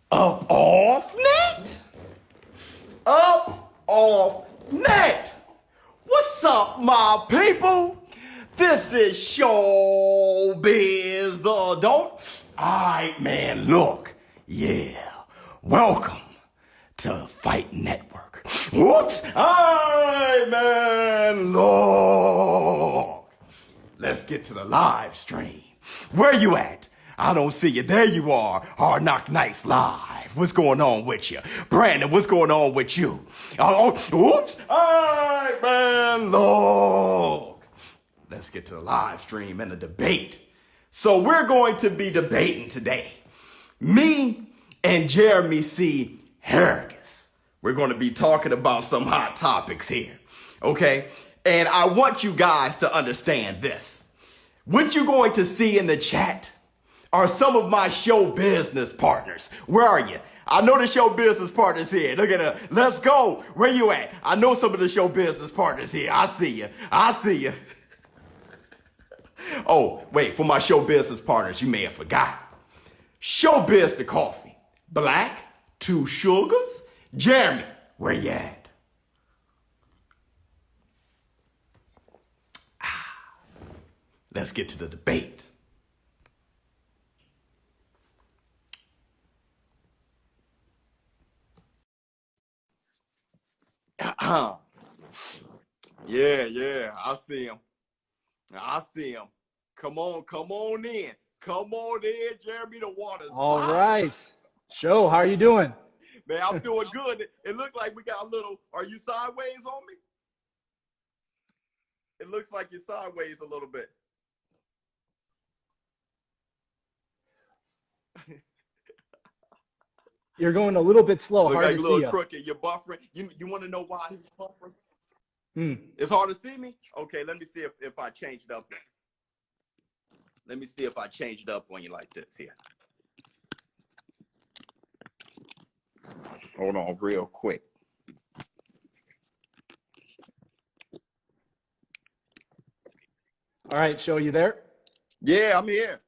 Up off net? Up off net. What's up, my people? This is Showbizz the adult. Alright, man, look. Yeah. Welcome to Fight Network. Whoops. Alright, man, look. Let's get to the live stream. Where you at? I don't see you. There you are. Hard Knock Nights Live. What's going on with you? Brandon, what's going on with you? Oops. All right, man, look. Let's get to the live stream and the debate. So we're going to be debating today. Me and Jeremy C. Harrigus. We're going to be talking about some hot topics here. Okay? And I want you guys to understand this. What you're going to see in the chat are some of my show business partners. Where are you? I know the show business partners here. Look at her. Let's go. Where you at? I know some of the show business partners here. I see you. I see you. Oh, wait. For my show business partners, you may have forgot. Showbiz the coffee. Black, 2 sugars. Jeremy, where you at? Let's get to the debate. Yeah, I see him. I see him. Come on in. Come on in, Jeremy. The water's All hot. right. Show, how are you doing? Man, I'm doing good. It looked like we got a little, are you sideways on me? It looks like you're sideways a little bit. You're going a little bit slow. Look Hard like to a little see you. crooked. You're buffering. You want to know why he's buffering? Hmm. It's hard to see me? Okay, let me see if I change it up. Let me see if I change it up on you like this here. Hold on real quick. All right, Show, you there? Yeah, I'm here.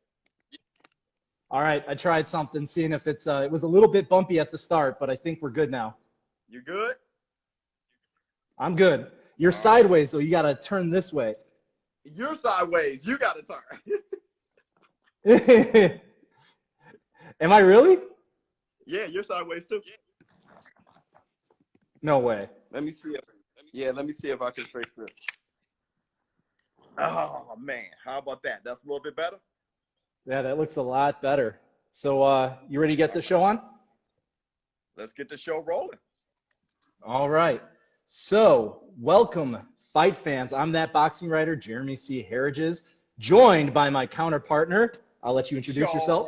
All right, I tried something, seeing if it was a little bit bumpy at the start, but I think we're good now. You good? I'm good. You're sideways, though. You got to turn this way. You're sideways. You got to turn. Am I really? Yeah, you're sideways too. No way. Let me see if I can fix this. Oh man, how about that? That's a little bit better. Yeah, that looks a lot better. So you ready to get the show on? Let's get the show rolling. All right. So welcome, fight fans. I'm that boxing writer, Jeremy C. Harrigus, joined by my counterpartner. I'll let you introduce yourself.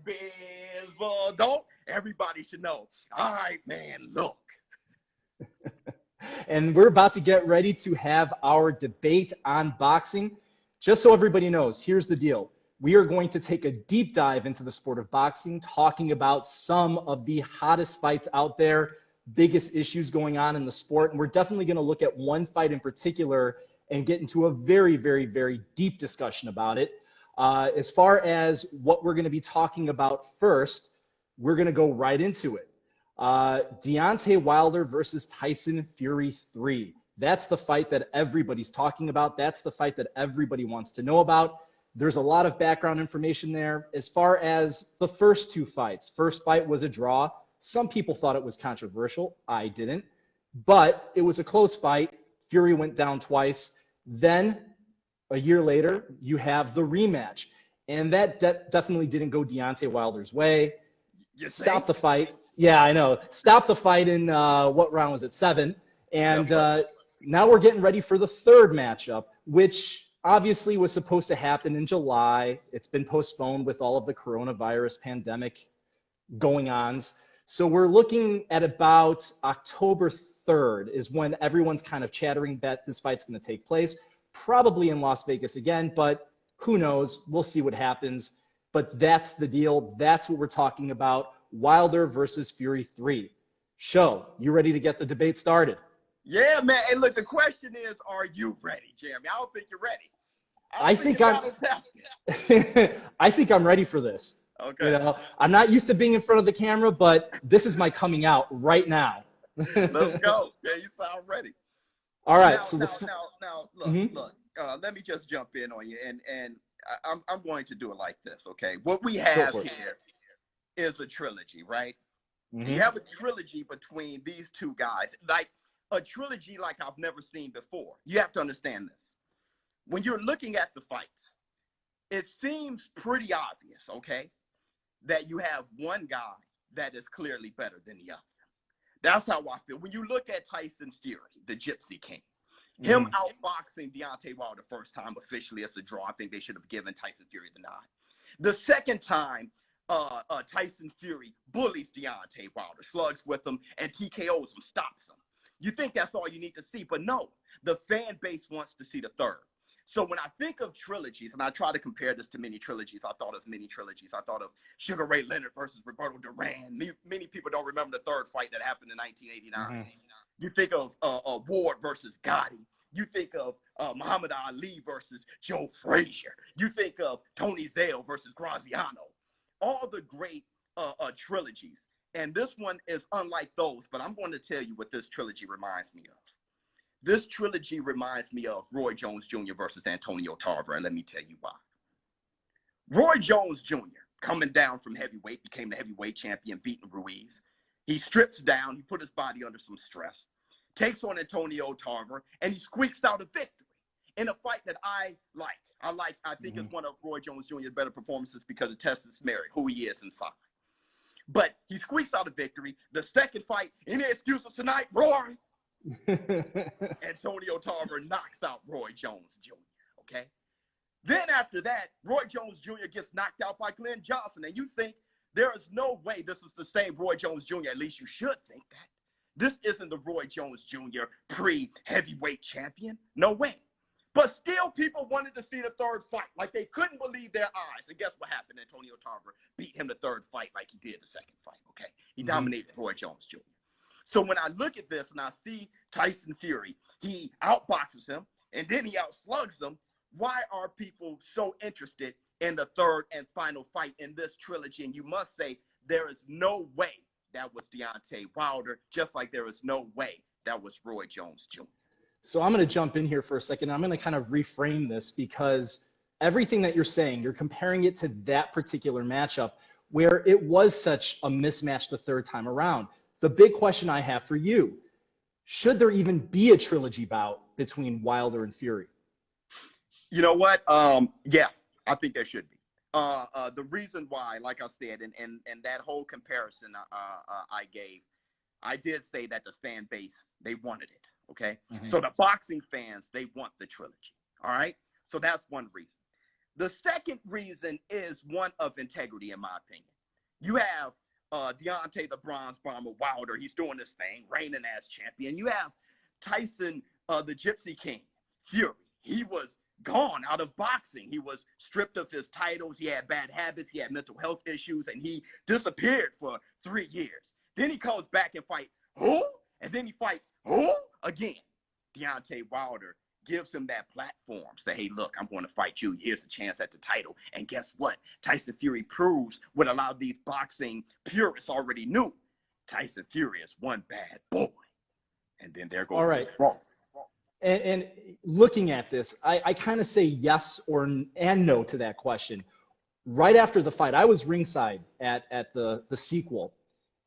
Showbizz, don't everybody should know. All right, man, look. And we're about to get ready to have our debate on boxing. Just so everybody knows, here's the deal. We are going to take a deep dive into the sport of boxing, talking about some of the hottest fights out there, biggest issues going on in the sport. And we're definitely going to look at one fight in particular and get into a very, very, very deep discussion about it. As far as what we're going to be talking about first, we're going to go right into it. Deontay Wilder versus Tyson Fury 3. That's the fight that everybody's talking about. That's the fight that everybody wants to know about. There's a lot of background information there. As far as the first 2 fights, first fight was a draw. Some people thought it was controversial. I didn't. But it was a close fight. Fury went down twice. Then, a year later, you have the rematch. And that definitely didn't go Deontay Wilder's way. Stop the fight. Yeah, I know. Stop the fight in, what round was it? 7. And now we're getting ready for the third matchup, which obviously was supposed to happen in July. It's been postponed with all of the coronavirus pandemic going on. So we're looking at about October 3rd is when everyone's kind of chattering that this fight's going to take place, probably in Las Vegas again, but who knows? We'll see what happens. But that's the deal. That's what we're talking about. Wilder versus Fury 3. Show, you ready to get the debate started? Yeah, man. And look, the question is, are you ready, Jeremy? I don't think you're ready. I think I'm ready for this. You know, I'm not used to being in front of the camera, but this is my coming out right now. Let's go. Yeah, you sound ready. All right. Now, look. Let me just jump in on you, and I'm going to do it like this. Okay. What we have here is a trilogy, right? Mm-hmm. You have a trilogy between these two guys, like a trilogy like I've never seen before. You have to understand this. When you're looking at the fights, it seems pretty obvious, okay, that you have one guy that is clearly better than the other. That's how I feel. When you look at Tyson Fury, the Gypsy King, him outboxing Deontay Wilder first time officially as a draw, I think they should have given Tyson Fury the nod. The second time, Tyson Fury bullies Deontay Wilder, slugs with him, and TKOs him, stops him. You think that's all you need to see, but no, the fan base wants to see the third. So when I think of trilogies, and I try to compare this to mini trilogies, I thought of mini trilogies. I thought of Sugar Ray Leonard versus Roberto Duran. Many people don't remember the third fight that happened in 1989. Mm-hmm. You think of Ward versus Gotti. You think of Muhammad Ali versus Joe Frazier. You think of Tony Zale versus Graziano. All the great trilogies. And this one is unlike those, but I'm going to tell you what this trilogy reminds me of. This trilogy reminds me of Roy Jones Jr. versus Antonio Tarver, and let me tell you why. Roy Jones Jr., coming down from heavyweight, became the heavyweight champion, beating Ruiz. He strips down, he put his body under some stress, takes on Antonio Tarver, and he squeaks out a victory in a fight that I like. I think it's one of Roy Jones Jr.'s better performances because it tests his merit, who he is inside. But he squeaks out a victory. The second fight, any excuses tonight, Roy? Antonio Tarver knocks out Roy Jones Jr., okay? Then after that, Roy Jones Jr. gets knocked out by Glenn Johnson, and you think there is no way this is the same Roy Jones Jr., at least you should think that. This isn't the Roy Jones Jr. pre-heavyweight champion. No way. But still, people wanted to see the third fight. Like they couldn't believe their eyes. And guess what happened? Antonio Tarver beat him the third fight like he did the second fight, okay? He dominated Roy Jones Jr. So when I look at this and I see Tyson Fury, he outboxes him and then he outslugs him. Why are people so interested in the third and final fight in this trilogy? And you must say there is no way that was Deontay Wilder, just like there is no way that was Roy Jones Jr. So I'm going to jump in here for a second. I'm going to kind of reframe this because everything that you're saying, you're comparing it to that particular matchup where it was such a mismatch the third time around. The big question I have for you, should there even be a trilogy bout between Wilder and Fury? You know what? Yeah, I think there should be. The reason why, like I said, and that whole comparison I gave, I did say that the fan base, they wanted it, okay? Mm-hmm. So the boxing fans, they want the trilogy, all right? So that's one reason. The second reason is one of integrity, in my opinion. You have Deontay the Bronze Bomber Wilder. He's doing this thing, reigning as champion. You have Tyson, the Gypsy King, Fury. He was gone out of boxing. He was stripped of his titles. He had bad habits. He had mental health issues, and he disappeared for 3 years. Then he comes back and fights who? And then he fights who? Again. Deontay Wilder gives him that platform. Say, hey, look, I'm going to fight you. Here's a chance at the title. And guess what? Tyson Fury proves what a lot of these boxing purists already knew. Tyson Fury is one bad boy. And then there goes. All right. And looking at this, I kind of say yes and no to that question. Right after the fight, I was ringside at the sequel.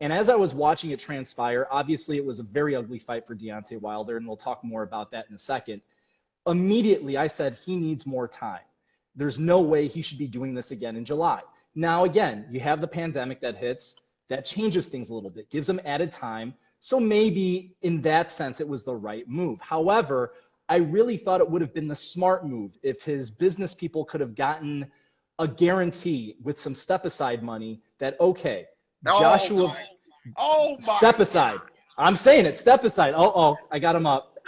And as I was watching it transpire, obviously it was a very ugly fight for Deontay Wilder, and we'll talk more about that in a second. Immediately, I said he needs more time. There's no way he should be doing this again in July. Now, again, you have the pandemic that hits. That changes things a little bit, gives him added time. So maybe in that sense, it was the right move. However, I really thought it would have been the smart move if his business people could have gotten a guarantee with some step-aside money that, okay, Joshua, step aside. I'm saying it, step aside. Oh, I got him up.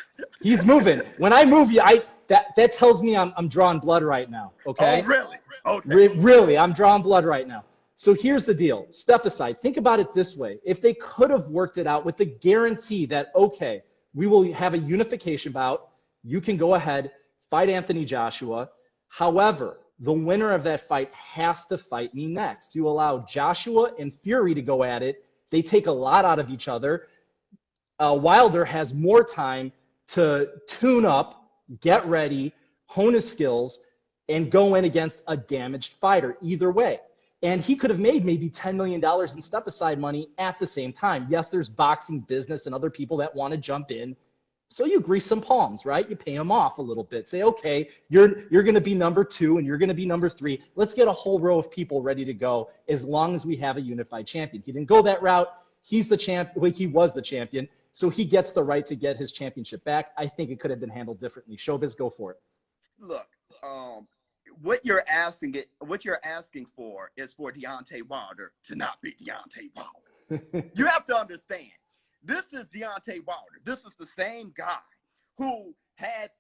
He's moving. When I move you, that tells me I'm drawing blood right now. Okay. Oh, really? Okay. Really, I'm drawing blood right now. So here's the deal. Step aside. Think about it this way. If they could have worked it out with the guarantee that, okay, we will have a unification bout. You can go ahead, fight Anthony Joshua. However, the winner of that fight has to fight me next. You allow Joshua and Fury to go at it. They take a lot out of each other. Wilder has more time to tune up, get ready, hone his skills, and go in against a damaged fighter either way. And he could have made maybe $10 million in step-aside money at the same time. Yes, there's boxing business and other people that want to jump in. So you grease some palms, right? You pay them off a little bit. Say, okay, you're going to be number 2 and you're going to be number 3. Let's get a whole row of people ready to go as long as we have a unified champion. He didn't go that route. He's the champ. Well, he was the champion. So he gets the right to get his championship back. I think it could have been handled differently. Showbiz, go for it. Look, what you're asking for is for Deontay Wilder to not be Deontay Wilder. You have to understand, this is Deontay Wilder. This is the same guy who had,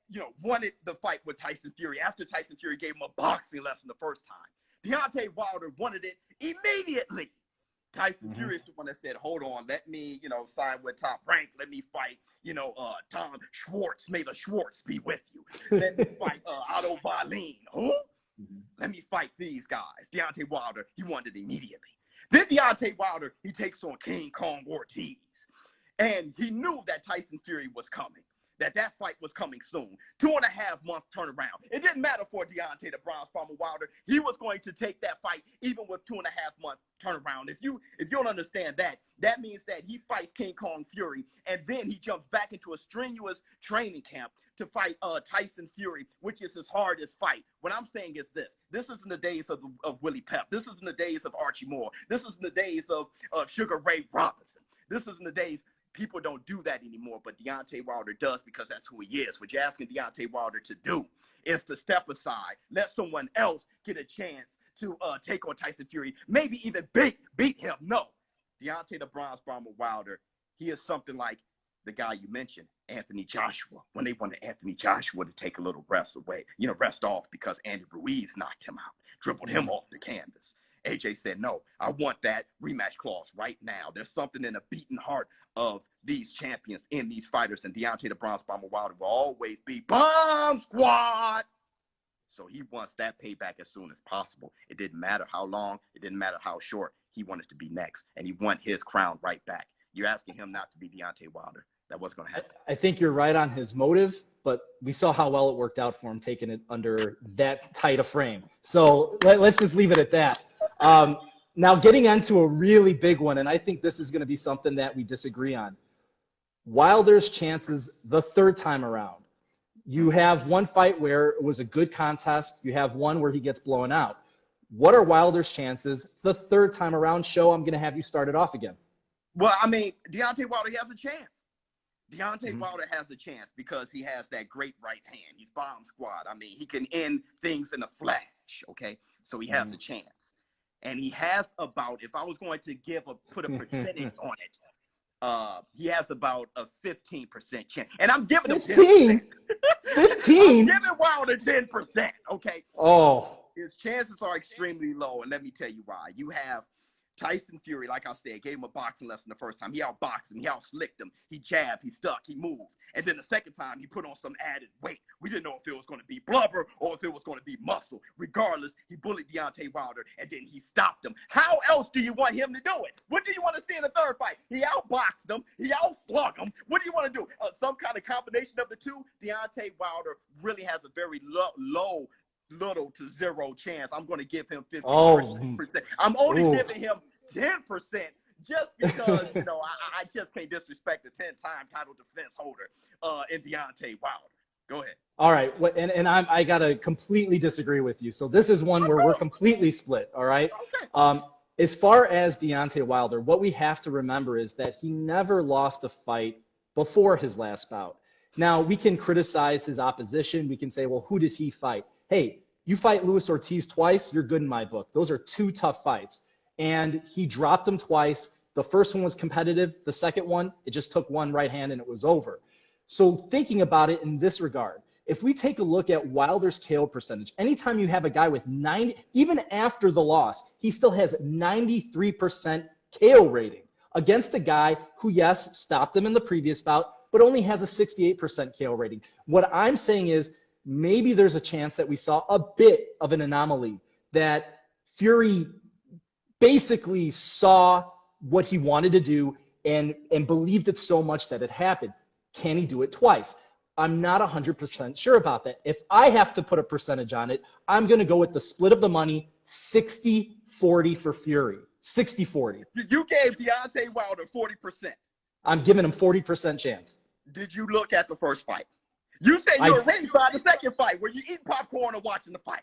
wanted the fight with Tyson Fury after Tyson Fury gave him a boxing lesson the first time. Deontay Wilder wanted it immediately. Tyson Fury is the one that said, hold on, let me, sign with Top Rank. Let me fight, Tom Schwartz. May the Schwartz be with you. Let me fight Otto Wallin. Who? Let me fight these guys. Deontay Wilder, he wanted it immediately. Then Deontay Wilder, he takes on King Kong Ortiz. And he knew that Tyson Fury was coming, that fight was coming soon. 2.5 month turnaround. It didn't matter for Deontay the Bronze Bomber Wilder. He was going to take that fight even with 2.5 month turnaround. If you don't understand that, that means that he fights King Kong Fury, and then he jumps back into a strenuous training camp to fight Tyson Fury, which is his hardest fight. What I'm saying is this. This is in the days of Willie Pep. This is in the days of Archie Moore. This is in the days of Sugar Ray Robinson. This is in the days. People don't do that anymore, but Deontay Wilder does because that's who he is. What you're asking Deontay Wilder to do is to step aside, let someone else get a chance to take on Tyson Fury, maybe even beat him. No, Deontay the Bronze Bomber Wilder, he is something like the guy you mentioned, Anthony Joshua, when they wanted Anthony Joshua to take a little rest off because Andy Ruiz knocked him out, dribbled him off the canvas. AJ said, no, I want that rematch clause right now. There's something in the beating heart of these champions, in these fighters, and Deontay the Bronze Bomber Wilder will always be Bomb Squad. So he wants that payback as soon as possible. It didn't matter how long. It didn't matter how short. He wanted to be next, and he want his crown right back. You're asking him not to be Deontay Wilder. That wasn't going to happen. I think you're right on his motive, but we saw how well it worked out for him taking it under that tight a frame. So let's just leave it at that. Now getting onto a really big one, and I think this is going to be something that we disagree on. Wilder's chances the third time around. You have one fight where it was a good contest. You have one where he gets blown out. What are Wilder's chances the third time around? Show, I'm going to have you start it off again. Well, I mean, Deontay Wilder, he has a chance. Deontay Wilder has a chance because he has that great right hand. He's Bomb Squad. I mean, he can end things in a flash, okay? So he has a chance. And he has about, if I was going to put a percentage on it, he has about a 15% chance. And I'm giving him 10%. 15? I'm giving Wilder 10%, okay? Oh. His chances are extremely low, and let me tell you why. You have Tyson Fury, like I said, gave him a boxing lesson the first time. He outboxed him. He outslicked him. He jabbed. He stuck. He moved. And then the second time, he put on some added weight. We didn't know if it was going to be blubber or if it was going to be muscle. Regardless, he bullied Deontay Wilder, and then he stopped him. How else do you want him to do it? What do you want to see in the third fight? He outboxed him. He outslug him. What do you want to do? Some kind of combination of the two? Deontay Wilder really has a very little to zero chance. I'm going to give him 15%. I'm only giving him 10% just because, I just can't disrespect the 10-time title defense holder in Deontay Wilder. Go ahead. All right. And I got to completely disagree with you. So this is one where we're completely split. All right. Okay. As far as Deontay Wilder, what we have to remember is that he never lost a fight before his last bout. Now, we can criticize his opposition. We can say, well, who did he fight? Hey, you fight Luis Ortiz twice, you're good in my book. Those are two tough fights. And he dropped him twice. The first one was competitive. The second one, it just took one right hand and it was over. So thinking about it in this regard, if we take a look at Wilder's KO percentage, anytime you have a guy with 90, even after the loss, he still has 93% KO rating against a guy who, yes, stopped him in the previous bout, but only has a 68% KO rating. What I'm saying is maybe there's a chance that we saw a bit of an anomaly, that Fury basically saw what he wanted to do and believed it so much that it happened. Can he do it twice? I'm not 100% sure about that. If I have to put a percentage on it, I'm going to go with the split of the money, 60-40 for Fury. 60-40. You gave Deontay Wilder 40%. I'm giving him 40% chance. Did you look at the first fight? You said you were ringside the second fight. Were you eating popcorn or watching the fight?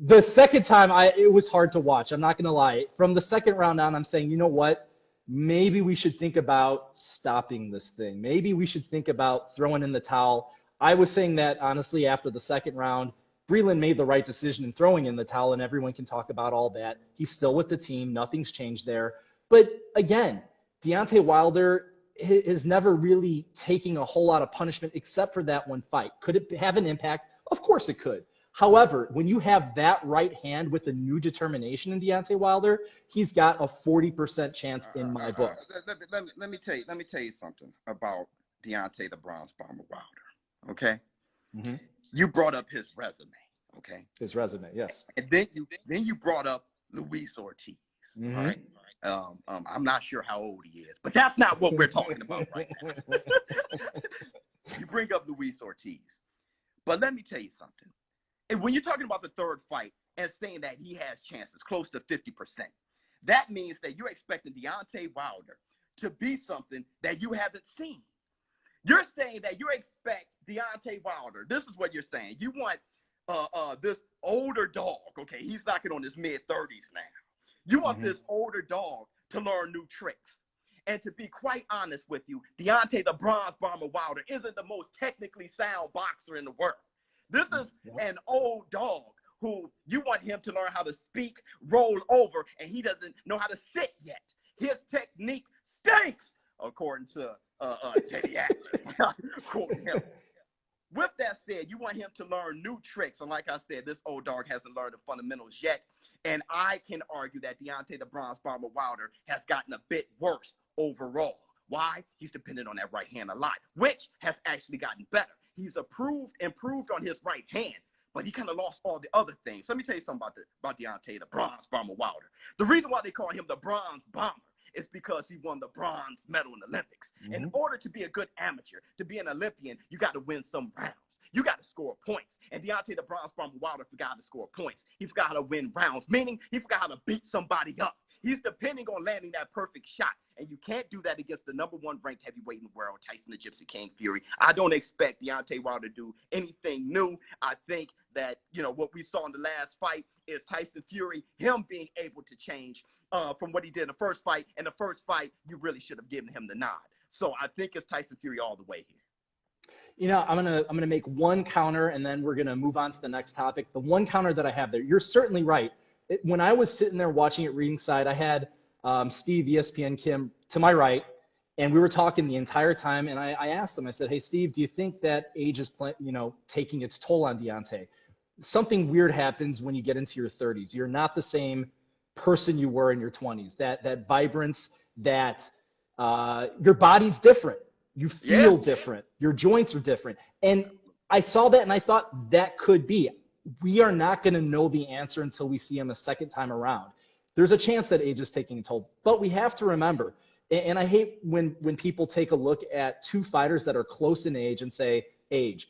The second time, it was hard to watch. I'm not going to lie. From the second round on, I'm saying, you know what? Maybe we should think about stopping this thing. Maybe we should think about throwing in the towel. I was saying that, honestly, after the second round, Breland made the right decision in throwing in the towel, and everyone can talk about all that. He's still with the team. Nothing's changed there. But, again, Deontay Wilder is never really taking a whole lot of punishment except for that one fight. Could it have an impact? Of course it could. However, when you have that right hand with a new determination in Deontay Wilder, he's got a 40% chance in my book. Let me tell you something about Deontay the Bronze Bomber Wilder. Okay, you brought up his resume. Okay, his resume, yes. And then you brought up Luis Ortiz. All right. I'm not sure how old he is, but that's not what we're talking about right now. You bring up Luis Ortiz, but let me tell you something. And when you're talking about the third fight and saying that he has chances close to 50%, that means that you're expecting Deontay Wilder to be something that you haven't seen. You're saying that you expect Deontay Wilder. This is what you're saying. You want this older dog. Okay, he's knocking on his mid-30s now. You want this older dog to learn new tricks. And to be quite honest with you, Deontay the Bronze Bomber Wilder isn't the most technically sound boxer in the world. This is an old dog who you want him to learn how to speak, roll over, and he doesn't know how to sit yet. His technique stinks, according to Teddy Atlas. Quoting him. With that said, you want him to learn new tricks. And like I said, this old dog hasn't learned the fundamentals yet. And I can argue that Deontay the Bronze Bomber Wilder has gotten a bit worse overall. Why? He's dependent on that right hand a lot, which has actually gotten better. He's improved on his right hand, but he kind of lost all the other things. Let me tell you something about Deontay the Bronze Bomber Wilder. The reason why they call him the Bronze Bomber is because he won the bronze medal in the Olympics. In order to be a good amateur, to be an Olympian, you got to win some rounds. You got to score points. And Deontay the Bronze Bomber Wilder forgot how to score points. He forgot how to win rounds, meaning he forgot how to beat somebody up. He's depending on landing that perfect shot. And you can't do that against the #1 ranked heavyweight in the world, Tyson the Gypsy King Fury. I don't expect Deontay Wilder to do anything new. I think that, what we saw in the last fight is Tyson Fury, him being able to change from what he did in the first fight. In the first fight, you really should have given him the nod. So I think it's Tyson Fury all the way here. I'm gonna make one counter, and then we're gonna move on to the next topic. The one counter that I have there, you're certainly right. When I was sitting there watching it ringside, I had Steve, ESPN Kim, to my right, and we were talking the entire time. And I asked him, I said, "Hey, Steve, do you think that age is taking its toll on Deontay? Something weird happens when you get into your 30s. You're not the same person you were in your 20s. That vibrance, that your body's different. You feel different. Your joints are different." And I saw that, and I thought that could be. We are not going to know the answer until we see him a second time around. There's a chance that age is taking a toll, but we have to remember, and I hate when people take a look at two fighters that are close in age and say age.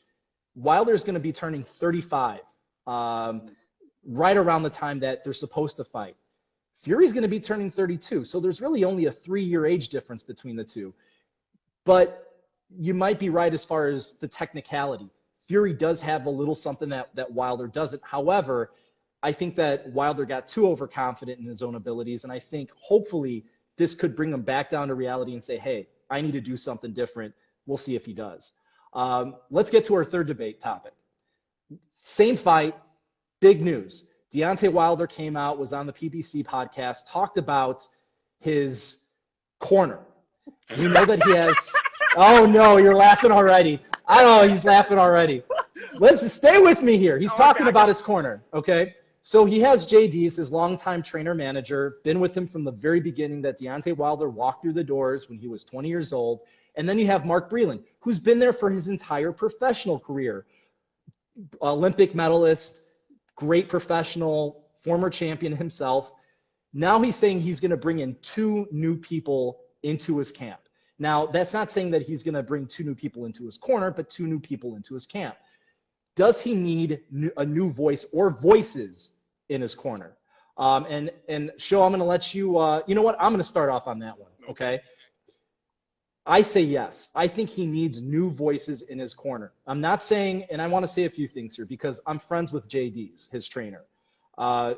Wilder's going to be turning 35 right around the time that they're supposed to fight. Fury's going to be turning 32, so there's really only a 3-year age difference between the two. But you might be right as far as the technicality. Fury does have a little something that Wilder doesn't. However, I think that Wilder got too overconfident in his own abilities, and I think hopefully this could bring him back down to reality and say, hey, I need to do something different. We'll see if he does. Let's get to our third debate topic. Same fight, big news. Deontay Wilder came out, was on the PBC podcast, talked about his corner. We know that he has – oh, no, you're laughing already. I know he's laughing already. Let's stay with me here. He's talking about his corner, okay? So he has JD's, his longtime trainer manager, been with him from the very beginning that Deontay Wilder walked through the doors when he was 20 years old. And then you have Mark Breland, who's been there for his entire professional career. Olympic medalist, great professional, former champion himself. Now he's saying he's going to bring in 2 new people into his camp. Now, that's not saying that he's going to bring 2 new people into his corner, but 2 new people into his camp. Does he need a new voice or voices in his corner? And Show, I'm going to let you, you know what? I'm going to start off on that one, okay? I say yes. I think he needs new voices in his corner. I'm not saying, and I want to say a few things here because I'm friends with JD's, his trainer. I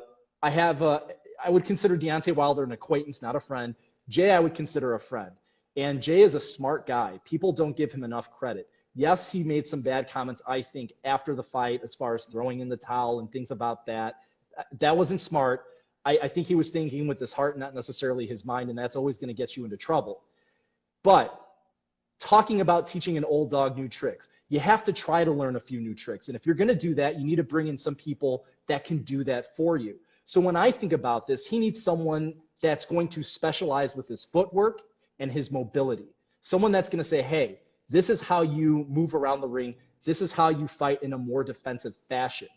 would consider Deontay Wilder an acquaintance, not a friend. Jay, I would consider a friend. And Jay is a smart guy. People don't give him enough credit. Yes, he made some bad comments, I think, after the fight as far as throwing in the towel and things about that. That wasn't smart. I think he was thinking with his heart, not necessarily his mind, and that's always going to get you into trouble. But talking about teaching an old dog new tricks, you have to try to learn a few new tricks. And if you're going to do that, you need to bring in some people that can do that for you. So when I think about this, he needs someone that's going to specialize with his footwork and his mobility. Someone that's going to say, hey, this is how you move around the ring. This is how you fight in a more defensive fashion.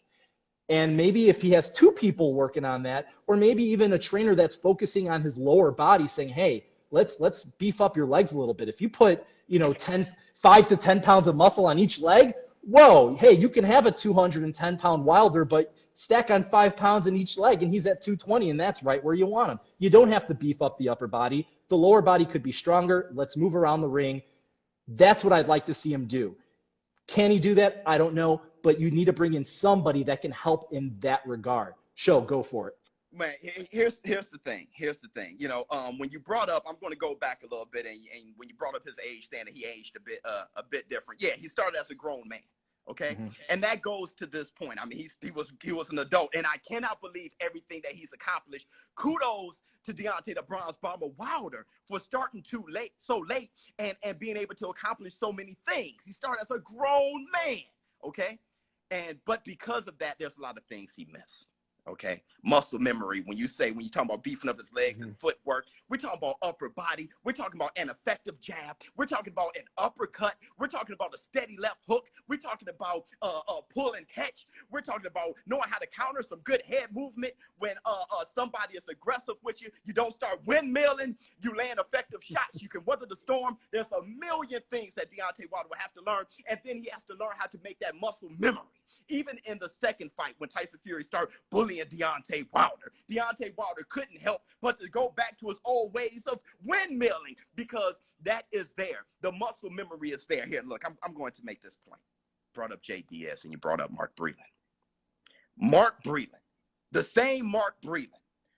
And maybe if he has 2 people working on that, or maybe even a trainer that's focusing on his lower body saying, hey, let's beef up your legs a little bit. If you put, 5 to 10 pounds of muscle on each leg, whoa, hey, you can have a 210-pound Wilder, but stack on 5 pounds in each leg, and he's at 220, and that's right where you want him. You don't have to beef up the upper body. The lower body could be stronger. Let's move around the ring. That's what I'd like to see him do. Can he do that? I don't know, but you need to bring in somebody that can help in that regard. Show, go for it. Man, here's the thing. When you brought up, I'm going to go back a little bit, and when you brought up his age, saying that he aged a bit different. Yeah, he started as a grown man. Okay, and that goes to this point. I mean, he was an adult, and I cannot believe everything that he's accomplished. Kudos to Deontay the Bronze Bomber Wilder for starting so late, and being able to accomplish so many things. He started as a grown man. Okay, but because of that, there's a lot of things he missed. Okay, muscle memory. When you're talking about beefing up his legs and footwork, we're talking about upper body. We're talking about an effective jab. We're talking about an uppercut. We're talking about a steady left hook. We're talking about pull and catch. We're talking about knowing how to counter some good head movement when somebody is aggressive with you. You don't start windmilling. You land effective shots. You can weather the storm. There's a million things that Deontay Wilder will have to learn, and then he has to learn how to make that muscle memory. Even in the second fight, when Tyson Fury started bullying Deontay Wilder couldn't help but to go back to his old ways of windmilling, because that is there. The muscle memory is there. Here, look, I'm going to make this point. Brought up Jay Diaz, and you brought up Mark Breland. Mark Breland, the same Mark Breland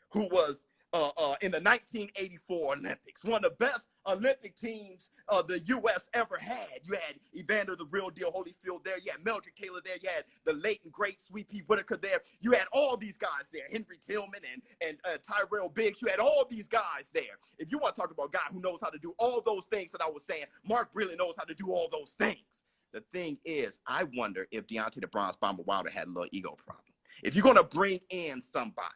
who was in the 1984 Olympics, one of the best Olympic teams the U.S. ever had. You had Evander the Real Deal Holyfield there. You had Mildred Taylor there. You had the late and great Sweet Pea Whitaker there. You had all these guys there, Henry Tillman and Tyrell Biggs. You had all these guys there. If you want to talk about a guy who knows how to do all those things that I was saying, Mark Breland knows how to do all those things. The thing is, I wonder if Deontay the Bronze Bomber Wilder had a little ego problem. If you're going to bring in somebody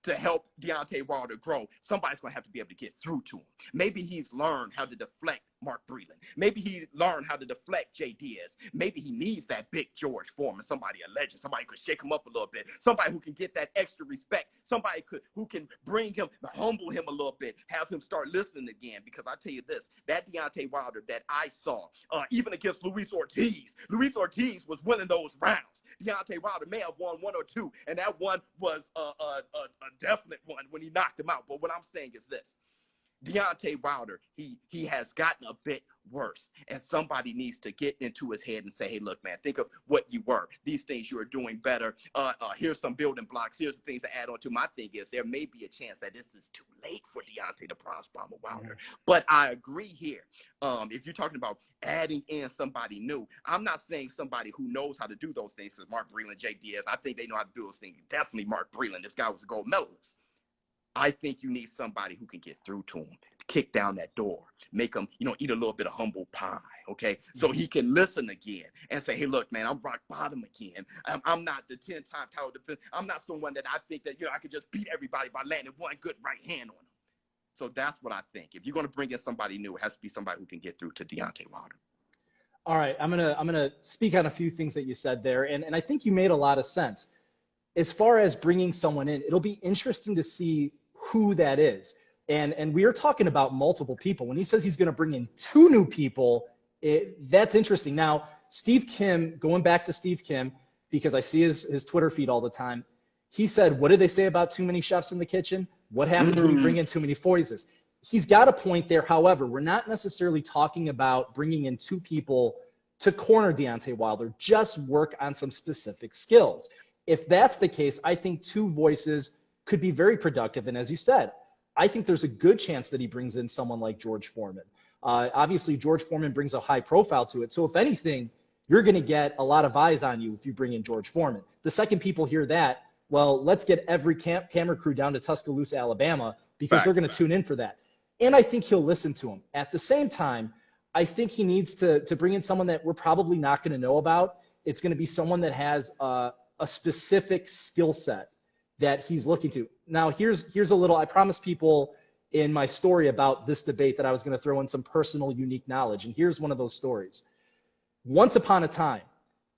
to help Deontay Wilder grow, somebody's going to have to be able to get through to him. Maybe he's learned how to deflect Mark Breland. Maybe he learned how to deflect Jay Diaz. Maybe he needs that big George Foreman, somebody, a legend, somebody could shake him up a little bit, somebody who can get that extra respect, somebody who can bring him, humble him a little bit, have him start listening again. Because I tell you this, that Deontay Wilder that I saw, even against Luis Ortiz was winning those rounds. Deontay Wilder may have won 1 or 2, and that one was a definite one when he knocked him out. But what I'm saying is this. Deontay Wilder, he has gotten a bit worse, and somebody needs to get into his head and say, hey, look, man, think of what you were. These things you are doing better. Here's some building blocks. Here's the things to add on to. My thing is there may be a chance that this is too late for Deontay the Bronze Bomber Wilder. But I agree here. If you're talking about adding in somebody new, I'm not saying somebody who knows how to do those things. So Mark Breland, Jay Diaz, I think they know how to do those things. Definitely Mark Breland. This guy was a gold medalist. I think you need somebody who can get through to him, kick down that door, make him, eat a little bit of humble pie, okay? So he can listen again and say, hey, look, man, I'm rock bottom again. I'm not the 10-time title defense. I'm not someone that I think that, I could just beat everybody by landing one good right hand on them. So that's what I think. If you're going to bring in somebody new, it has to be somebody who can get through to Deontay Wilder. All right, I'm gonna speak on a few things that you said there, and I think you made a lot of sense. As far as bringing someone in, it'll be interesting to see who that is. And we are talking about multiple people. When he says he's going to bring in 2 new people, that's interesting. Now, Steve Kim, going back to Steve Kim, because I see his Twitter feed all the time, he said, what did they say about too many chefs in the kitchen? What happens when you bring in too many voices? He's got a point there. However, we're not necessarily talking about bringing in 2 people to corner Deontay Wilder, just work on some specific skills. If that's the case, I think 2 voices could be very productive. And as you said, I think there's a good chance that he brings in someone like George Foreman. Obviously, George Foreman brings a high profile to it. So if anything, you're going to get a lot of eyes on you if you bring in George Foreman. The second people hear that, well, let's get every camera crew down to Tuscaloosa, Alabama, because they're going to tune in for that. And I think he'll listen to him. At the same time, I think he needs to bring in someone that we're probably not going to know about. It's going to be someone that has a specific skill set that he's looking to. Now, here's a little, I promised people in my story about this debate that I was going to throw in some personal, unique knowledge. And here's one of those stories. Once upon a time,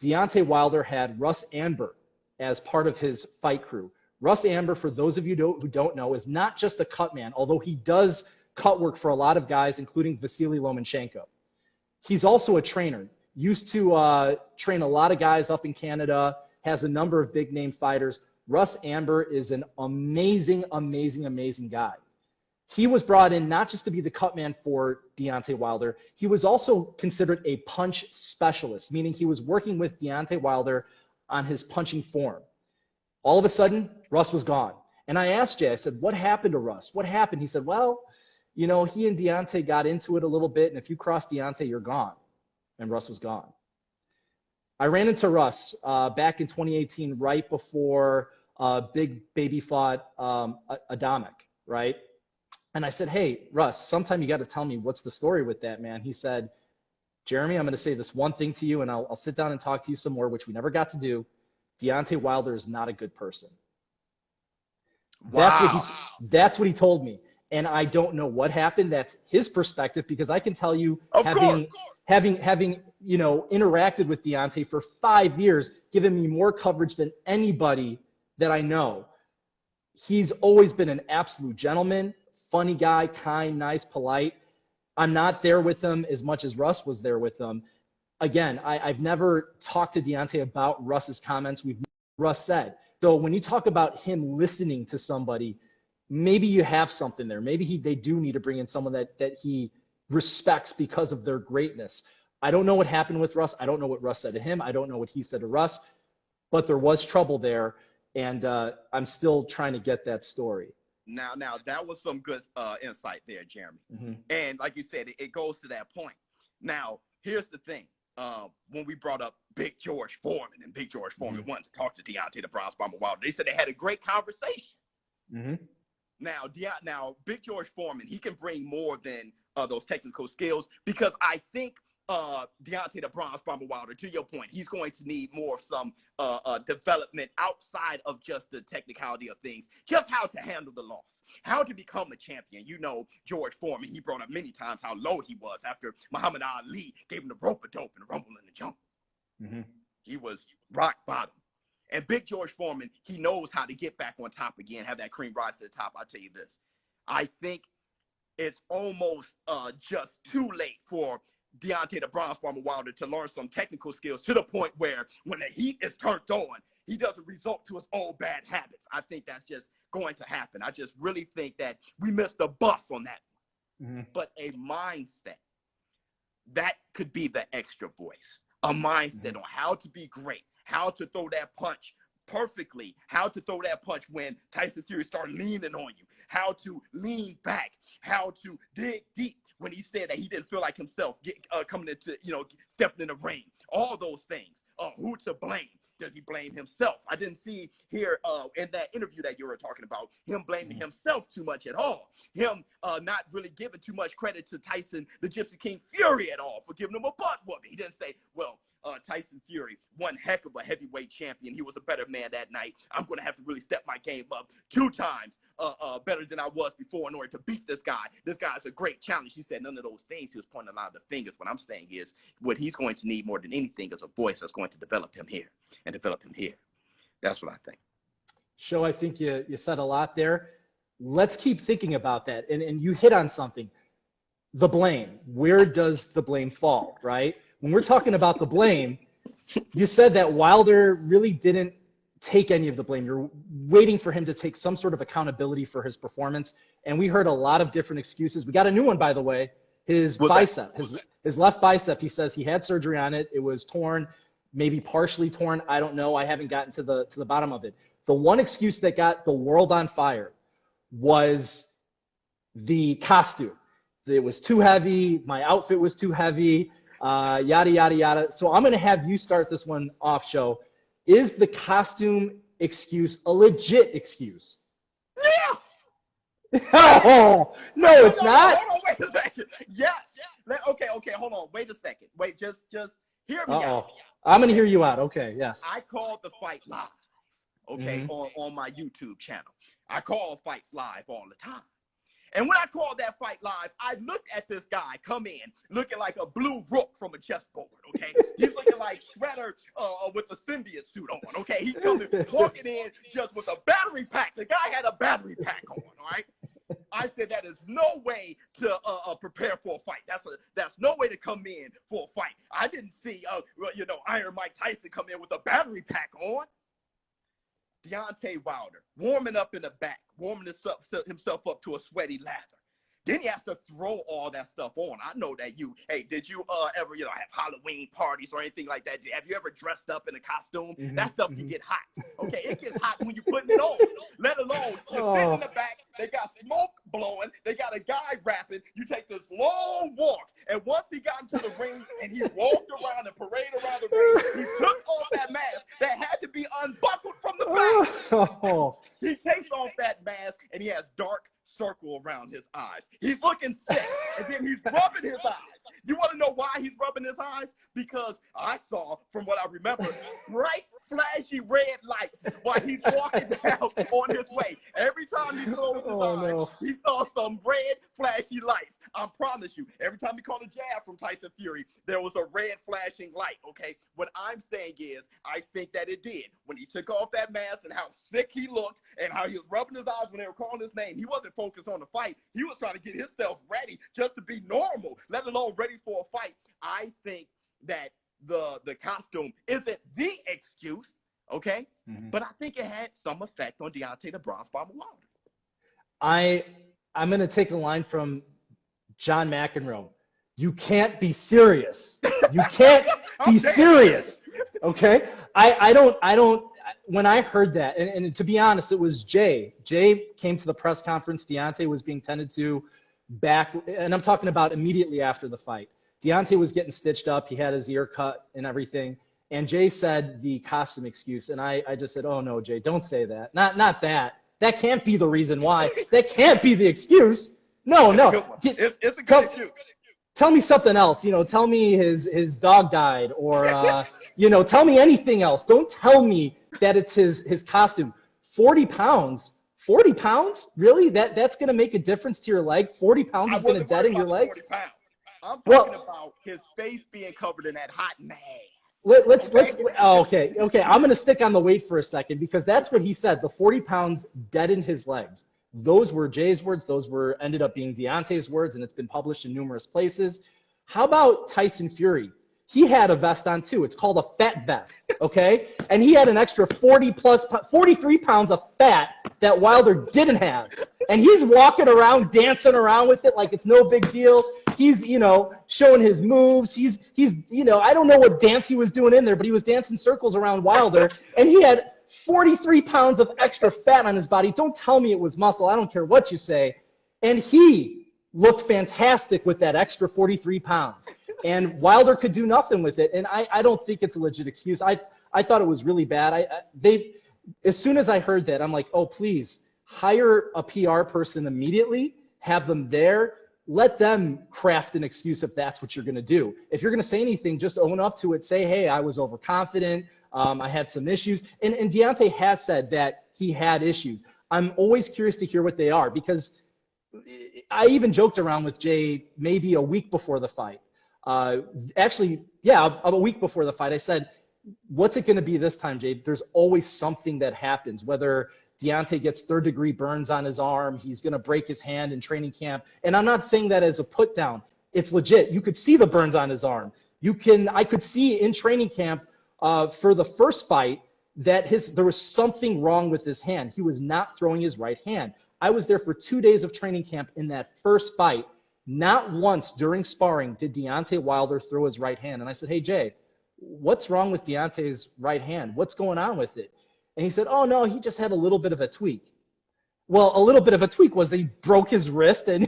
Deontay Wilder had Russ Amber as part of his fight crew. Russ Amber, for those of you who don't know, is not just a cut man, although he does cut work for a lot of guys, including Vasily Lomachenko. He's also a trainer, used to train a lot of guys up in Canada, has a number of big name fighters. Russ Amber is an amazing, amazing, amazing guy. He was brought in not just to be the cut man for Deontay Wilder, he was also considered a punch specialist, meaning he was working with Deontay Wilder on his punching form. All of a sudden, Russ was gone. And I asked Jay, I said, what happened to Russ? What happened? He said, well, you know, he and Deontay got into it a little bit, and if you cross Deontay, you're gone. And Russ was gone. I ran into Russ back in 2018, right before Big Baby fought Adamek, right? And I said, hey, Russ, sometime you got to tell me what's the story with that, man. He said, Jeremy, I'm going to say this one thing to you, and I'll sit down and talk to you some more, which we never got to do. Deontay Wilder is not a good person. Wow. That's what he told me. And I don't know what happened. That's his perspective, because I can tell you, having you know, interacted with Deontay for 5 years, given me more coverage than anybody that I know. He's always been an absolute gentleman, funny guy, kind, nice, polite. I'm not there with him as much as Russ was there with him. Again, I've never talked to Deontay about Russ's comments. Russ said. So when you talk about him listening to somebody, maybe you have something there. Maybe they do need to bring in someone that he respects because of their greatness. I don't know what happened with Russ. I don't know what Russ said to him. I don't know what he said to Russ, but there was trouble there, and I'm still trying to get that story. Now that was some good insight there, Jeremy. Mm-hmm. And like you said, it goes to that point. Now, here's the thing. When we brought up Big George Foreman, and Big George Foreman mm-hmm. wanted to talk to Deontay the Bronze Bomber Wilder, they said they had a great conversation. Mm-hmm. Now, Big George Foreman, he can bring more than those technical skills, because I think Deontay the Bronze Bomber Wilder, to your point, he's going to need more of some development outside of just the technicality of things, just how to handle the loss, how to become a champion. You know, George Foreman, he brought up many times how low he was after Muhammad Ali gave him the rope-a-dope in the Rumble in the Jungle. Mm-hmm. He was rock bottom. And Big George Foreman, he knows how to get back on top again, have that cream rise to the top. I'll tell you this. I think it's almost just too late for Deontay the Bronze Bomber Wilder to learn some technical skills to the point where when the heat is turned on, he doesn't resort to his old bad habits. I think that's just going to happen. I just really think that we missed the bus on that one. Mm-hmm. But a mindset, that could be the extra voice. A mindset mm-hmm. on how to be great, how to throw that punch perfectly, how to throw that punch when Tyson Fury started leaning on you, how to lean back, how to dig deep when he said that he didn't feel like himself coming into, stepping in the ring. All those things. Who to blame? Does he blame himself? I didn't see here in that interview that you were talking about him blaming himself too much at all. Him not really giving too much credit to Tyson, the Gypsy King Fury at all for giving him a butt whooping. He didn't say, well, Tyson Fury, one heck of a heavyweight champion. He was a better man that night. I'm going to have to really step my game up 2 times. better than I was before in order to beat this guy. This guy's a great challenge. He said none of those things. He was pointing a lot of the fingers. What I'm saying is what he's going to need more than anything is a voice that's going to develop him here and develop him here. That's what I think. Show, I think you said a lot there. Let's keep thinking about that. And you hit on something. The blame. Where does the blame fall, right? When we're talking about the blame, you said that Wilder really didn't take any of the blame. You're waiting for him to take some sort of accountability for his performance. And we heard a lot of different excuses. We got a new one, by the way. His bicep, his left bicep, he says he had surgery on it. It was torn, maybe partially torn. I don't know. I haven't gotten to the bottom of it. The one excuse that got the world on fire was the costume. It was too heavy. My outfit was too heavy, yada, yada, yada. So I'm going to have you start this one off, Show. Is the costume excuse a legit excuse? Yeah. Oh, no, it's not. Hold on, wait a second. Yes. Okay, hold on. Wait a second. Wait, just hear me out. I'm going to hear you out. Okay, yes. I called the fight live, okay, on my YouTube channel. I call fights live all the time. And when I called that fight live, I looked at this guy come in looking like a blue rook from a chessboard, okay? He's looking like Shredder with a symbiote suit on, okay? He's coming, walking in just with a battery pack. The guy had a battery pack on, all right? I said that is no way to prepare for a fight. That's no way to come in for a fight. I didn't see, Iron Mike Tyson come in with a battery pack on. Deontay Wilder warming up in the back, warming himself up to a sweaty lather. Then he has to throw all that stuff on. I know that did you ever, have Halloween parties or anything like that? Have you ever dressed up in a costume? That stuff can get hot. Okay, it gets hot when you're putting it on. Let alone you're sitting in the back. They got smoke blowing. They got a guy rapping. You take this long walk, and once he got into the ring and he walked around and paraded around the ring, he took off that mask that had to be unbuckled from the back. He takes off that mask and he has dark circle around his eyes. He's looking sick, and then he's rubbing his eyes. You want to know why he's rubbing his eyes? Because I saw, from what I remember, bright, flashy red lights while he's walking down on his way. Every time he closed his eyes, he saw some red, flashy lights. I promise you, every time he caught a jab from Tyson Fury, there was a red flashing light, okay? What I'm saying is, I think that it did. When he took off that mask and how sick he looked and how he was rubbing his eyes when they were calling his name, he wasn't focused on the fight. He was trying to get himself ready just to be normal, let alone ready for a fight. I think that the costume isn't the excuse, okay? But I think it had some effect on Deontay the Bronze Bomber Wilder. I'm going to take a line from John McEnroe. You can't be serious. You can't be serious. Okay? I don't, when I heard that, and to be honest, it was Jay. Jay came to the press conference. Deontay was being tended to back, and I'm talking about immediately after the fight. Deontay was getting stitched up. He had his ear cut and everything. And Jay said the costume excuse. And I just said, oh, no, Jay, don't say that. Not that. That can't be the reason why. That can't be the excuse. No. It's a good excuse. Tell me something else. Tell me his dog died, or, tell me anything else. Don't tell me that it's his costume. 40 pounds? 40 pounds? Really? That's going to make a difference to your leg? 40 pounds is going to deaden your legs? 40 pounds. I'm talking about his face being covered in that hot mask. Okay. I'm going to stick on the weight for a second, because that's what he said. The 40 pounds deadened his legs. Those were Jay's words. Those ended up being Deontay's words, and it's been published in numerous places. How about Tyson Fury? He had a vest on too. It's called a fat vest, okay? And he had an extra 43 pounds of fat that Wilder didn't have. And he's walking around, dancing around with it like it's no big deal. He's, showing his moves. He's, I don't know what dance he was doing in there, but he was dancing circles around Wilder. And he had 43 pounds of extra fat on his body. Don't tell me it was muscle. I don't care what you say. And he looked fantastic with that extra 43 pounds. And Wilder could do nothing with it. And I don't think it's a legit excuse. I thought it was really bad. As soon as I heard that, I'm like, oh, please, hire a PR person immediately, have them there, let them craft an excuse if that's what you're going to do. If you're going to say anything, just own up to it. Say, hey, I was overconfident. I had some issues. And Deontay has said that he had issues. I'm always curious to hear what they are, because I even joked around with Jay maybe a week before the fight. Actually, yeah, a week before the fight, I said, what's it going to be this time, Jay? There's always something that happens, whether Deontay gets third-degree burns on his arm, he's going to break his hand in training camp. And I'm not saying that as a put down. It's legit. You could see the burns on his arm. I could see in training camp for the first fight that there was something wrong with his hand. He was not throwing his right hand. I was there for 2 days of training camp in that first fight. Not once during sparring did Deontay Wilder throw his right hand. And I said, hey, Jay, what's wrong with Deontay's right hand? What's going on with it? And he said, oh, no, he just had a little bit of a tweak. Well, a little bit of a tweak was he broke his wrist and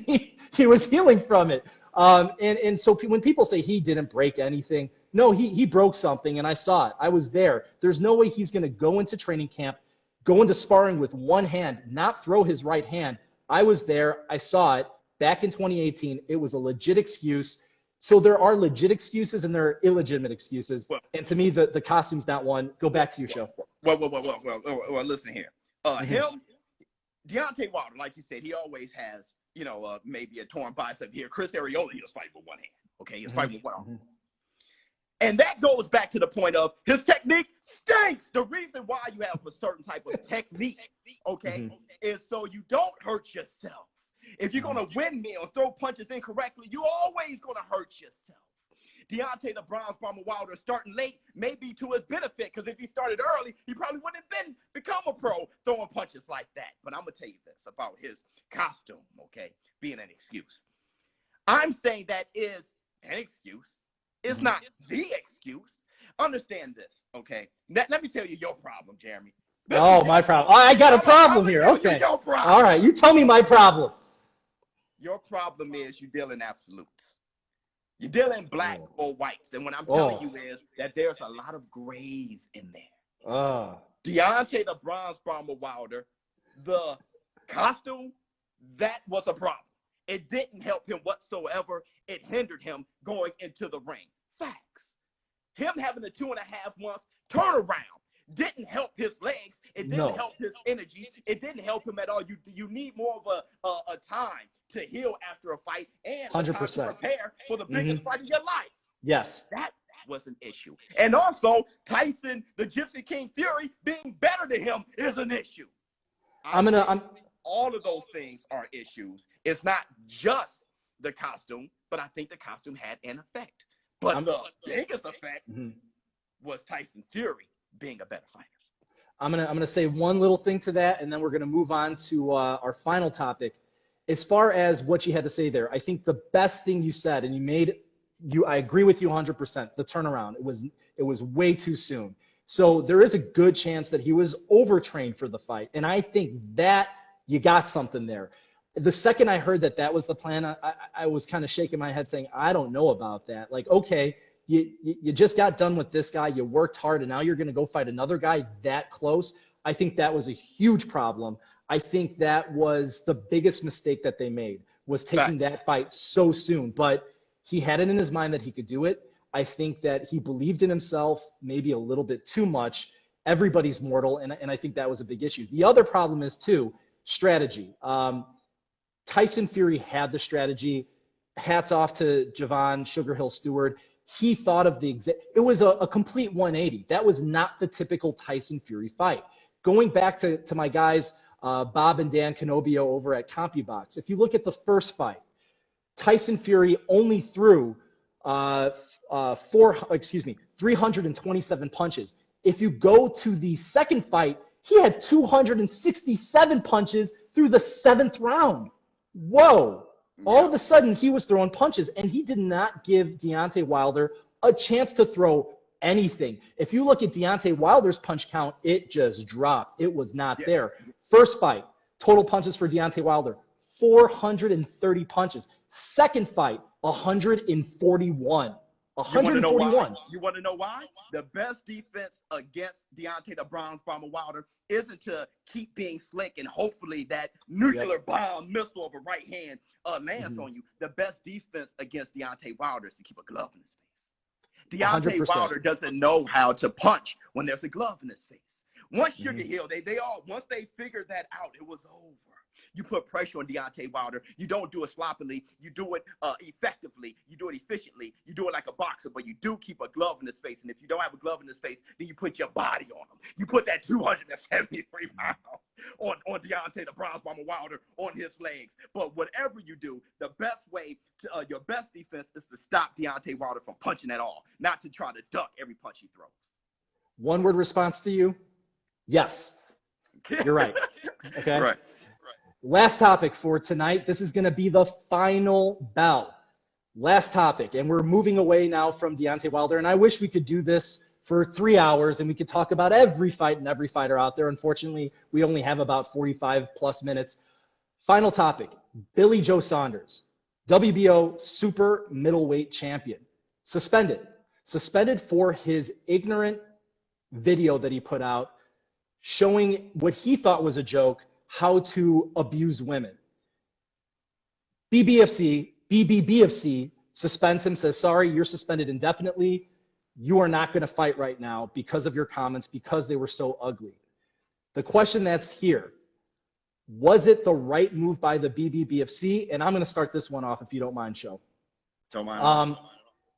he was healing from it. And so when people say he didn't break anything, no, he broke something, and I saw it. I was there. There's no way he's going to go into training camp, go into sparring with one hand, not throw his right hand. I was there. I saw it back in 2018. It was a legit excuse. So there are legit excuses and there are illegitimate excuses. Well, and to me, the costume's not one. Go back to your show. Well, listen here. Him, Deontay Wilder, like you said, he always has, maybe a torn bicep here. Chris Arreola, he was fighting with one hand. Okay, he was fighting with one arm. And that goes back to the point of his technique stinks. The reason why you have a certain type of technique, okay, is so you don't hurt yourself. If you're going to win me or throw punches incorrectly, you're always going to hurt yourself. Deontay the Bronze Bomber Wilder starting late may be to his benefit, because if he started early, he probably wouldn't have become a pro throwing punches like that. But I'm going to tell you this about his costume, okay, being an excuse. I'm saying that is an excuse. It's not the excuse. Understand this, okay? Let me tell you your problem, Jeremy. Oh, my problem. I got a problem here. Okay. All right, you tell me my problem. Your problem is you deal in absolutes. You deal in black or whites. And what I'm telling you is that there's a lot of grays in there. Deontay the Bronze Bomber Wilder, the costume, that was a problem. It didn't help him whatsoever. It hindered him going into the ring. Facts. Him having a 2.5-month turnaround didn't help his legs. It didn't help his energy. It didn't help him at all. You need more of a time to heal after a fight and 100%. A time to prepare for the biggest fight of your life. Yes. That was an issue. And also, Tyson, the Gypsy King Fury, being better than him is an issue. All of those things are issues. It's not just the costume, but I think the costume had an effect. But the biggest effect was Tyson Fury being a better fighter. I'm gonna say one little thing to that, and then we're gonna move on to our final topic. As far as what you had to say there, I think the best thing you said, and I agree with you 100%. The turnaround, it was way too soon. So there is a good chance that he was overtrained for the fight, and I think that you got something there. The second I heard that was the plan, I was kind of shaking my head saying, I don't know about that. Like, okay, you just got done with this guy, you worked hard, and now you're going to go fight another guy that close. I think that was a huge problem. I think that was the biggest mistake that they made, was taking that fight so soon. But he had it in his mind that he could do it. I think that he believed in himself maybe a little bit too much. Everybody's mortal, and I think that was a big issue. The other problem is, too, strategy. Tyson Fury had the strategy. Hats off to Javon Sugar Hill Stewart. He thought of it was a complete 180. That was not the typical Tyson Fury fight. Going back to my guys, Bob and Dan Canobio over at CompuBox, if you look at the first fight, Tyson Fury only threw 327 punches. If you go to the second fight, he had 267 punches through the 7th round. Whoa. All of a sudden, he was throwing punches, and he did not give Deontay Wilder a chance to throw anything. If you look at Deontay Wilder's punch count, it just dropped. It was not there. First fight, total punches for Deontay Wilder, 430 punches. Second fight, 141. 141. You want to know why? The best defense against Deontay the Bronze Bomber Wilder isn't to keep being slick and hopefully that nuclear bomb missile of a right hand lands on you. The best defense against Deontay Wilder is to keep a glove in his face. Deontay 100%. Wilder doesn't know how to punch when there's a glove in his face. Once Sugar Hill, they all, once they figured that out, it was over. You put pressure on Deontay Wilder. You don't do it sloppily. You do it effectively. You do it efficiently. You do it like a boxer, but you do keep a glove in his face. And if you don't have a glove in his face, then you put your body on him. You put that 273 pounds on Deontay the Bronze Bomber Wilder on his legs. But whatever you do, the best way to your best defense is to stop Deontay Wilder from punching at all, not to try to duck every punch he throws. One word response to you: yes. You're right. Okay. Right. Last topic for tonight. This is going to be the final bout. Last topic. And we're moving away now from Deontay Wilder. And I wish we could do this for 3 hours and we could talk about every fight and every fighter out there. Unfortunately, we only have about 45 plus minutes. Final topic. Billy Joe Saunders, WBO super middleweight champion, suspended for his ignorant video that he put out showing what he thought was a joke, how to abuse women. BBBFC suspends him, says, sorry, you're suspended indefinitely. You are not going to fight right now because of your comments, because they were so ugly. The question that's here: was it the right move by the BBBFC? And I'm going to start this one off if you don't mind, Show. Don't mind.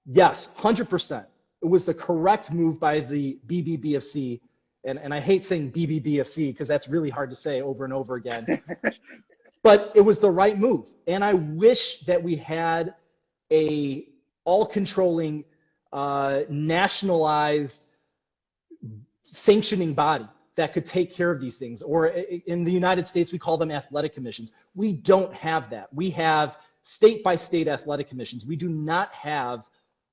Yes, 100%. It was the correct move by the BBBFC. And I hate saying BBBFC because that's really hard to say over and over again. But it was the right move. And I wish that we had a all-controlling, nationalized sanctioning body that could take care of these things. Or in the United States, we call them athletic commissions. We don't have that. We have state-by-state athletic commissions. We do not have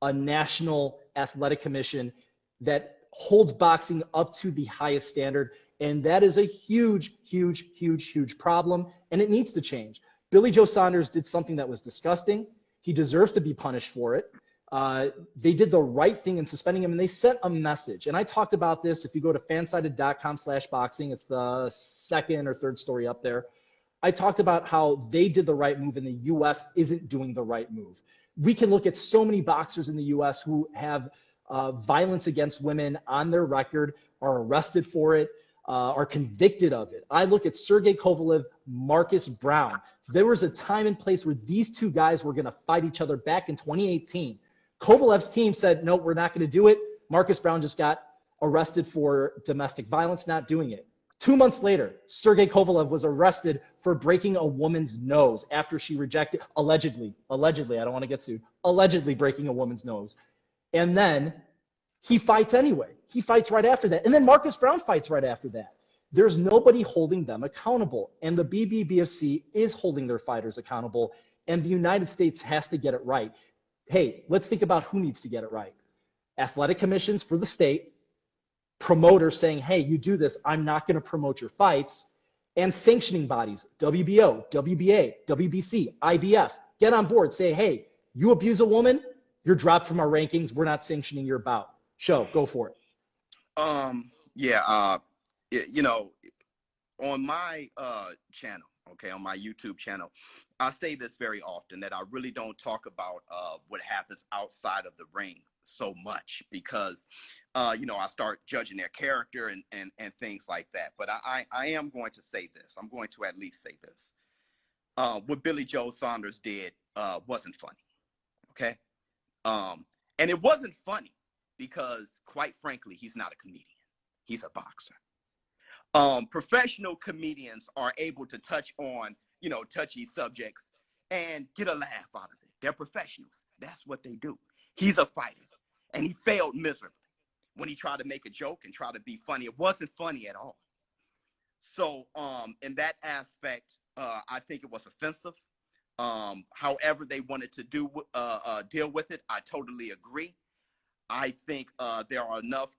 a national athletic commission that holds boxing up to the highest standard. And that is a huge, huge, huge, huge problem. And it needs to change. Billy Joe Saunders did something that was disgusting. He deserves to be punished for it. They did the right thing in suspending him, and they sent a message. And I talked about this. If you go to fansided.com/boxing, it's the second or third story up there. I talked about how they did the right move and the U.S. isn't doing the right move. We can look at so many boxers in the U.S. who have violence against women on their record, are arrested for it, are convicted of it. I look at Sergey Kovalev, Marcus Brown. There was a time and place where these two guys were going to fight each other back in 2018. Kovalev's team said, no, we're not going to do it. Marcus Brown just got arrested for domestic violence, not doing it. 2 months later, Sergey Kovalev was arrested for breaking a woman's nose after she rejected, allegedly, I don't want to get sued, allegedly breaking a woman's nose. And then he fights anyway. He fights right after that. And then Marcus Brown fights right after that. There's nobody holding them accountable. And the BBBFC is holding their fighters accountable. And the United States has to get it right. Hey, let's think about who needs to get it right. Athletic commissions for the state, promoters saying, hey, you do this, I'm not going to promote your fights, and sanctioning bodies, WBO, WBA, WBC, IBF, get on board, say, hey, you abuse a woman, you're dropped from our rankings, we're not sanctioning your bout. Show, go for it. You know, on my channel, okay, on my YouTube channel, I say this very often, that I really don't talk about what happens outside of the ring so much because, you know, I start judging their character and things like that. But I am going to say this. I'm going to at least say this. What Billy Joe Saunders did wasn't funny, okay? And it wasn't funny because, quite frankly, he's not a comedian. He's a boxer. Professional comedians are able to touch on, you know, touchy subjects and get a laugh out of it. They're professionals. That's what they do. He's a fighter, and he failed miserably when he tried to make a joke and try to be funny. It wasn't funny at all. So in that aspect, I think it was offensive. However they wanted to deal with it, I totally agree. I think there are enough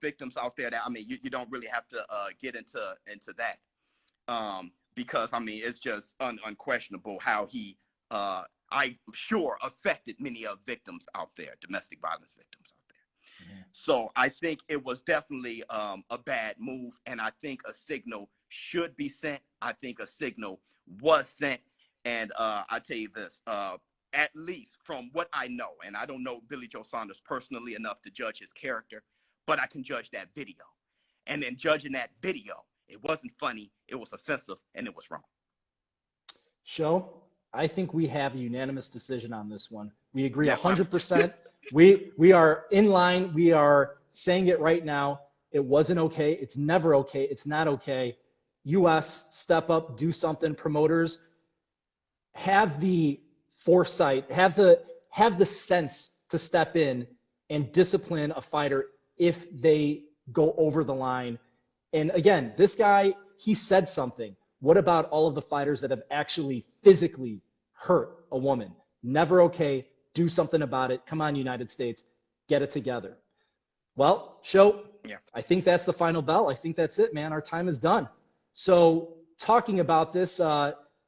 victims out there that, I mean, you don't really have to get into that. Because, I mean, it's just unquestionable how he, I'm sure, affected many of victims out there, domestic violence victims out there. Mm-hmm. So I think it was definitely a bad move, and I think a signal should be sent. I think a signal was sent, and I tell you this, at least from what I know, and I don't know Billy Joe Saunders personally enough to judge his character, but I can judge that video. and then judging that video. It wasn't funny, it was offensive, and it was wrong. Show, I think we have a unanimous decision on this one. We agree 100%. We are in line. We are saying it right now. It wasn't okay. It's never okay. It's not okay. US, step up, do something. Promoters, have the foresight, have the sense to step in and discipline a fighter if they go over the line. And again, this guy, he said something. What about all of the fighters that have actually physically hurt a woman? Never okay. Do something about it. Come on, United States. Get it together. Well, Show, I think that's the final bell. I think that's it, man. Our time is done. So talking about this,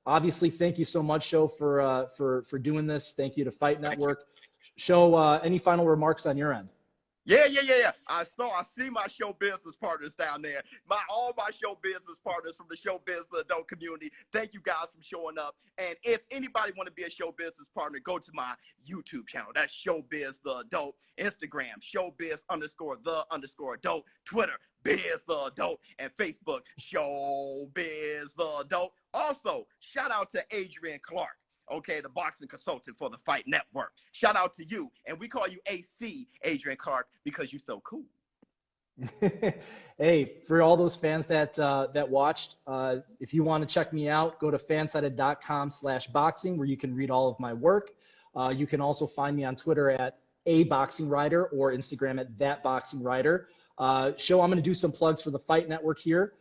obviously, thank you so much, Show, for doing this. Thank you to Fight Network. Show, any final remarks on your end? Yeah. I see my show business partners down there. All my show business partners from the Showbizz adult community. Thank you guys for showing up. And if anybody want to be a show business partner, go to my YouTube channel. That's Showbizz the Adult. Instagram, Showbizz_the_adult. Twitter, Biz the Adult. And Facebook, Showbizz the Adult. Also, shout out to Adrian Clark. Okay, the boxing consultant for the Fight Network. Shout out to you. And we call you AC, Adrian Clark, because you're so cool. Hey, for all those fans that watched, if you want to check me out, go to fansided.com/boxing, where you can read all of my work. You can also find me on Twitter at @ABoxingWriter or Instagram at @ThatBoxingWriter. Show, I'm going to do some plugs for the Fight Network here.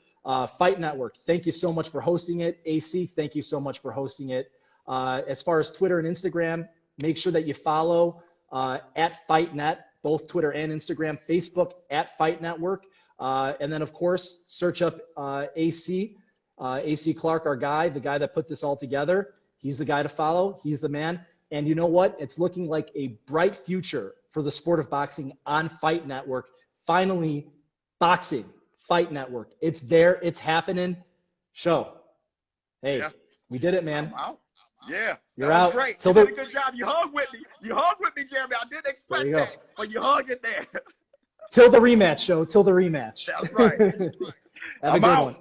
Fight Network, thank you so much for hosting it. AC, thank you so much for hosting it. As far as Twitter and Instagram, make sure that you follow @FightNet, both Twitter and Instagram. Facebook @Fight Network. And then, of course, search up AC Clark, our guy, the guy that put this all together. He's the guy to follow. He's the man. And you know what? It's looking like a bright future for the sport of boxing on Fight Network. Finally, boxing, Fight Network. It's there. It's happening. Show. Hey, we did it, man. Wow. Yeah, you're that was out. Great. You did a good job. You hung with me. You hung with me, Jeremy. I didn't expect that, but you hung it there. Till the rematch, Show. Till the rematch. That's right. Have a good one.